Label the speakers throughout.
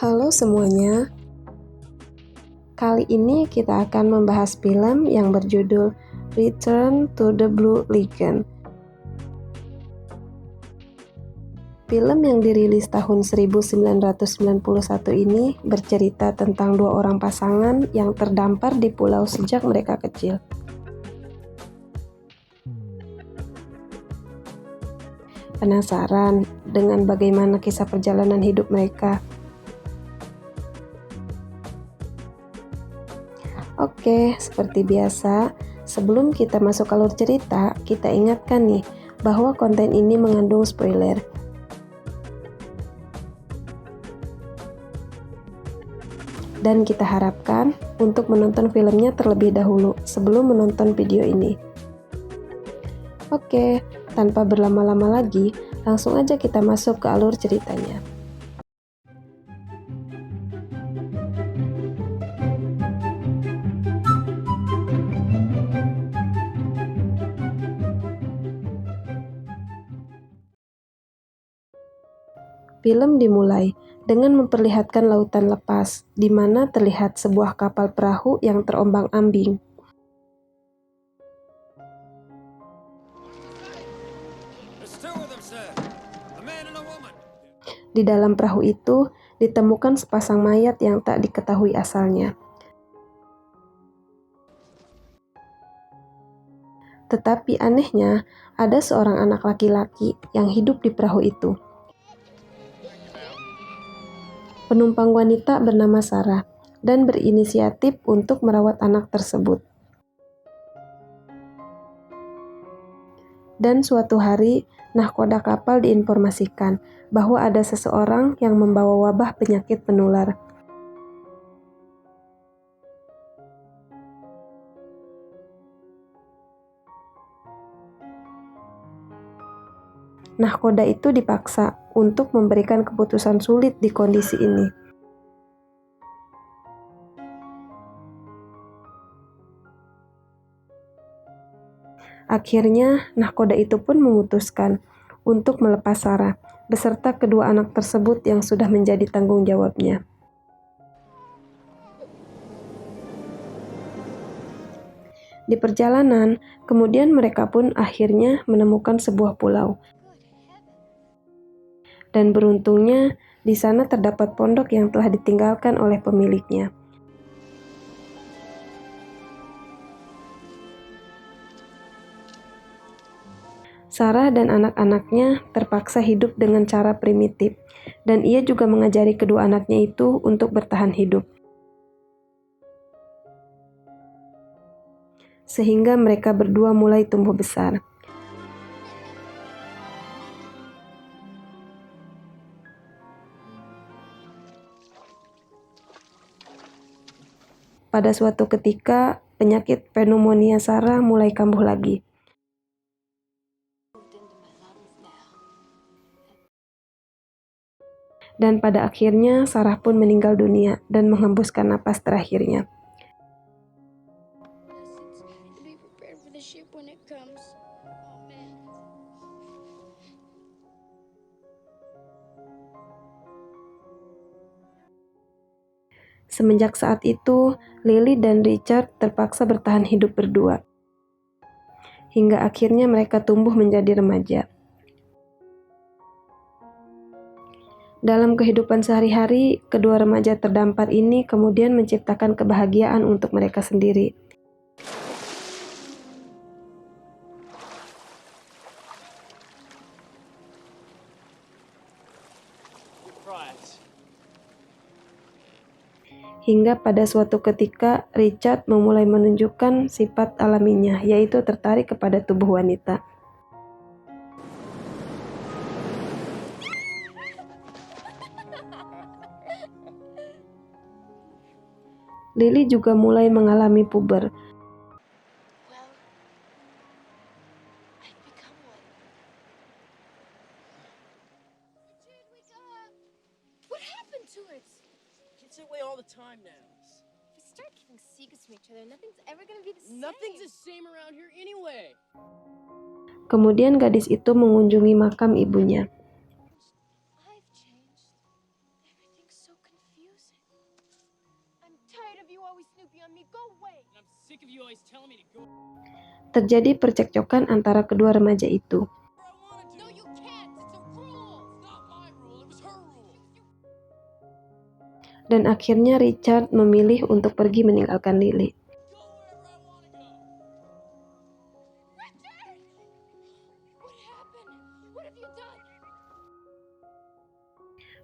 Speaker 1: Halo semuanya, kali ini kita akan membahas film yang berjudul Return to the Blue Lagoon. Film yang dirilis tahun 1991 ini bercerita tentang dua orang pasangan yang terdampar di pulau sejak mereka kecil. Penasaran dengan bagaimana kisah perjalanan hidup mereka? Oke, seperti biasa, sebelum kita masuk alur cerita, kita ingatkan nih bahwa konten ini mengandung spoiler. Dan kita harapkan untuk menonton filmnya terlebih dahulu sebelum menonton video ini. Oke, tanpa berlama-lama lagi, langsung aja kita masuk ke alur ceritanya. Film dimulai dengan memperlihatkan lautan lepas, di mana terlihat sebuah kapal perahu yang terombang-ambing. Di dalam perahu itu ditemukan sepasang mayat yang tak diketahui asalnya. Tetapi anehnya, ada seorang anak laki-laki yang hidup di perahu itu. Penumpang wanita bernama Sarah dan berinisiatif untuk merawat anak tersebut. Dan suatu hari, nahkoda kapal diinformasikan bahwa ada seseorang yang membawa wabah penyakit penular. Nahkoda itu dipaksa untuk memberikan keputusan sulit di kondisi ini. Akhirnya, nahkoda itu pun memutuskan untuk melepas Sarah beserta kedua anak tersebut yang sudah menjadi tanggung jawabnya. Di perjalanan, kemudian mereka pun akhirnya menemukan sebuah pulau. Dan beruntungnya, di sana terdapat pondok yang telah ditinggalkan oleh pemiliknya. Sarah dan anak-anaknya terpaksa hidup dengan cara primitif, dan ia juga mengajari kedua anaknya itu untuk bertahan hidup. Sehingga mereka berdua mulai tumbuh besar. Pada suatu ketika, penyakit pneumonia Sarah mulai kambuh lagi. Dan pada akhirnya Sarah pun meninggal dunia dan menghembuskan napas terakhirnya. Semenjak saat itu, Lily dan Richard terpaksa bertahan hidup berdua. Hingga akhirnya mereka tumbuh menjadi remaja. Dalam kehidupan sehari-hari, kedua remaja terdampar ini kemudian menciptakan kebahagiaan untuk mereka sendiri. Hingga pada suatu ketika, Richard memulai menunjukkan sifat alaminya, yaitu tertarik kepada tubuh wanita. Lily juga mulai mengalami puber. Kemudian gadis itu mengunjungi makam ibunya.
Speaker 2: confusing. I'm tired of you always snooping on me. Go away.
Speaker 3: I'm sick of you always telling me to go.
Speaker 1: Terjadi percekcokan antara kedua remaja itu.
Speaker 2: No, you can't. It's a rule.
Speaker 3: It's not my rule, it was her rule.
Speaker 1: Dan akhirnya Richard memilih untuk pergi meninggalkan Lily.
Speaker 3: Go wherever I want to go.
Speaker 2: Richard! What happened? What have you done?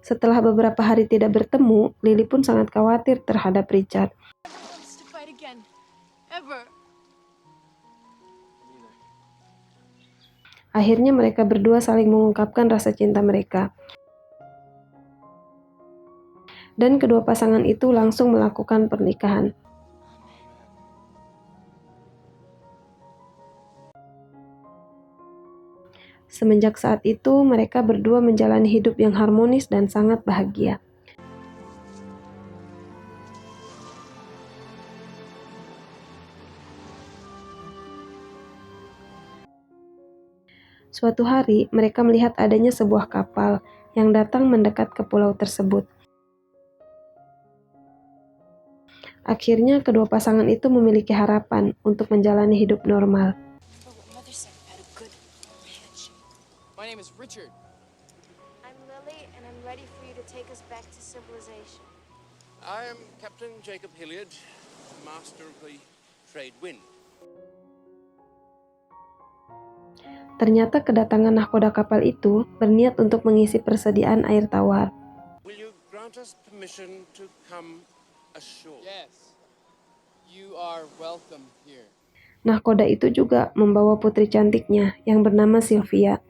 Speaker 1: Setelah beberapa hari tidak bertemu, Lily pun sangat khawatir terhadap Richard.
Speaker 2: Never wants to fight again. Ever.
Speaker 1: Akhirnya mereka berdua saling mengungkapkan rasa cinta mereka. Dan kedua pasangan itu langsung melakukan pernikahan. Semenjak saat itu, mereka berdua menjalani hidup yang harmonis dan sangat bahagia. Suatu hari, mereka melihat adanya sebuah kapal yang datang mendekat ke pulau tersebut. Akhirnya, kedua pasangan itu memiliki harapan untuk menjalani hidup normal.
Speaker 3: My name is Richard.
Speaker 2: I'm Lily, and I'm ready for you to take us back to civilization.
Speaker 4: I am Captain Jacob Hilliard, master of the trade wind.
Speaker 1: Ternyata kedatangan nahkoda kapal itu berniat untuk mengisi persediaan air tawar.
Speaker 4: Will you grant us permission to come ashore?
Speaker 3: Yes. You are welcome here.
Speaker 1: Nahkoda itu juga membawa putri cantiknya yang bernama Sylvia.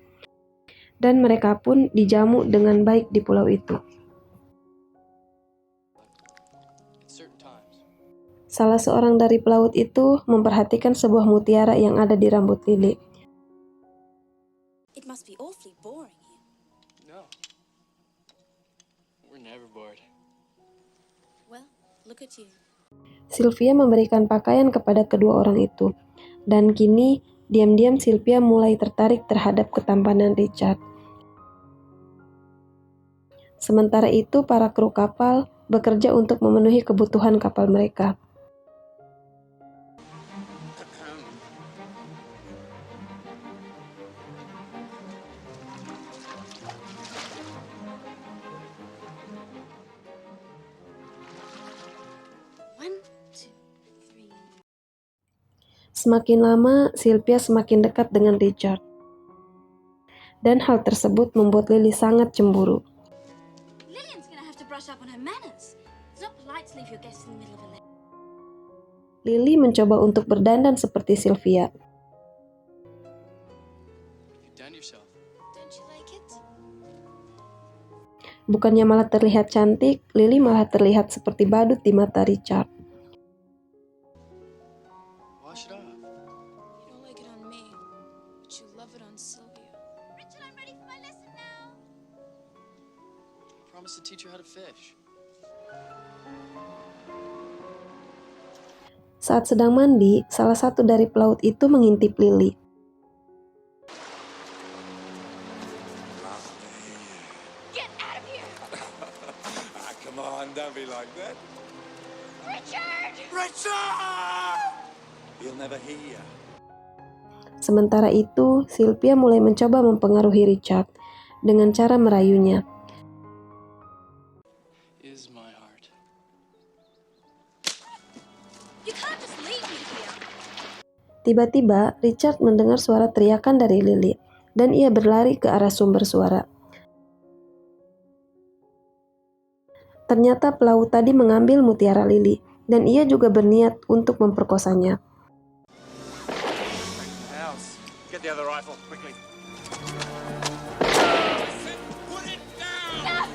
Speaker 1: Dan mereka pun dijamu dengan baik di pulau itu.
Speaker 3: At certain times.
Speaker 1: Salah seorang dari pelaut itu memperhatikan sebuah mutiara yang ada di rambut Lily.
Speaker 5: It must be awfully boring here.
Speaker 3: No. We're never bored.
Speaker 5: Well, look at you.
Speaker 1: Sylvia memberikan pakaian kepada kedua orang itu. Dan kini, diam-diam Sylvia mulai tertarik terhadap ketampanan Richard. Sementara itu, para kru kapal bekerja untuk memenuhi kebutuhan kapal mereka.
Speaker 5: One, two, three.
Speaker 1: Semakin lama, Sylvia semakin dekat dengan Richard. Dan hal tersebut membuat Lily sangat cemburu.
Speaker 5: Lillian's gonna have to brush up on her manners. It's not polite to leave your guests in the middle of a lesson.
Speaker 1: Lily mencoba untuk berdandan seperti Sylvia.
Speaker 3: What have you done to yourself?
Speaker 5: Don't you like it?
Speaker 1: Bukannya malah terlihat cantik, Lily malah terlihat seperti badut di mata Richard.
Speaker 3: Wash it off.
Speaker 2: You don't like it on me, but you love it on Sylvia.
Speaker 5: Richard, I'm ready for my lesson now.
Speaker 3: Promise to teach her how to fish.
Speaker 1: Saat sedang mandi, salah satu dari pelaut itu mengintip Lily.
Speaker 2: Get out of here!
Speaker 4: Come on, don't be like that.
Speaker 2: Richard!
Speaker 4: Richard! He'll never hear.
Speaker 1: Sementara itu, Sylvia mulai mencoba mempengaruhi Richard dengan cara merayunya.
Speaker 3: Is my heart.
Speaker 5: You can't just leave me here.
Speaker 1: Tiba-tiba, Richard mendengar suara teriakan dari Lily, dan ia berlari ke arah sumber suara. Ternyata pelaut tadi mengambil mutiara Lily, dan ia juga berniat untuk memperkosanya.
Speaker 4: House. Get the other rifle, quickly. Put it down!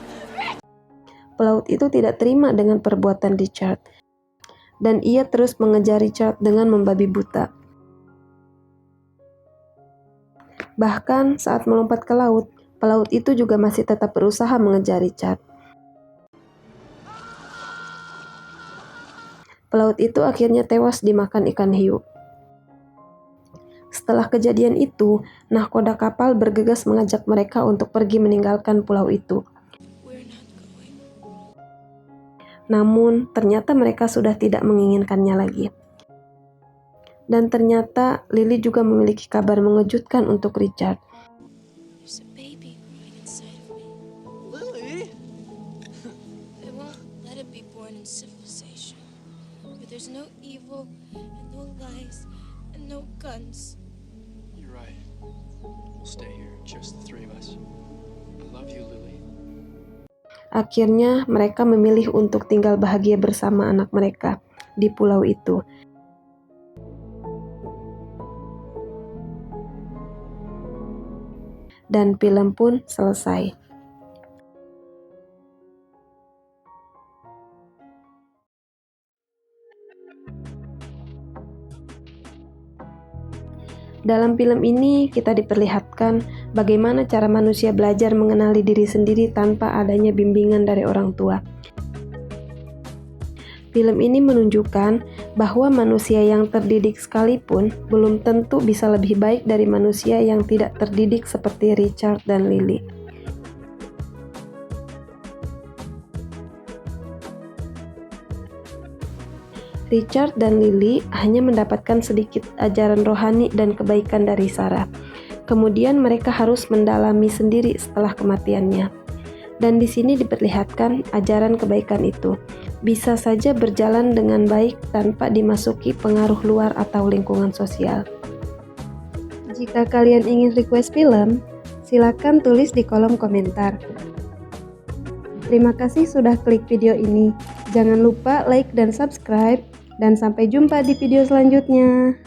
Speaker 1: Pelaut itu tidak terima dengan perbuatan Richard, dan ia terus mengejar Richard dengan membabi buta. Bahkan saat melompat ke laut, pelaut itu juga masih tetap berusaha mengejar Richard. Pelaut itu akhirnya tewas dimakan ikan hiu. Setelah kejadian itu, nahkoda kapal bergegas mengajak mereka untuk pergi meninggalkan pulau itu.
Speaker 2: We're not going.
Speaker 1: Namun, ternyata mereka sudah tidak menginginkannya lagi. Dan ternyata Lily juga memiliki kabar mengejutkan untuk Richard.
Speaker 2: There's a baby growing inside of me.
Speaker 3: Lily?
Speaker 2: I won't let it be born in civilization, where there's no evil and no lies and no guns.
Speaker 6: You're right. We'll stay here, just the three of us. I love you, Lily.
Speaker 1: Akhirnya mereka memilih untuk tinggal bahagia bersama anak mereka di pulau itu. Dan film pun selesai. Dalam film ini kita diperlihatkan bagaimana cara manusia belajar mengenali diri sendiri tanpa adanya bimbingan dari orang tua. Film ini menunjukkan bahwa manusia yang terdidik sekalipun belum tentu bisa lebih baik dari manusia yang tidak terdidik seperti Richard dan Lily. Richard dan Lily hanya mendapatkan sedikit ajaran rohani dan kebaikan dari Sarah. Kemudian mereka harus mendalami sendiri setelah kematiannya. Dan di sini diperlihatkan ajaran kebaikan itu bisa saja berjalan dengan baik tanpa dimasuki pengaruh luar atau lingkungan sosial. Jika kalian ingin request film, silakan tulis di kolom komentar. Terima kasih sudah klik video ini. Jangan lupa like dan subscribe. Dan sampai jumpa di video selanjutnya.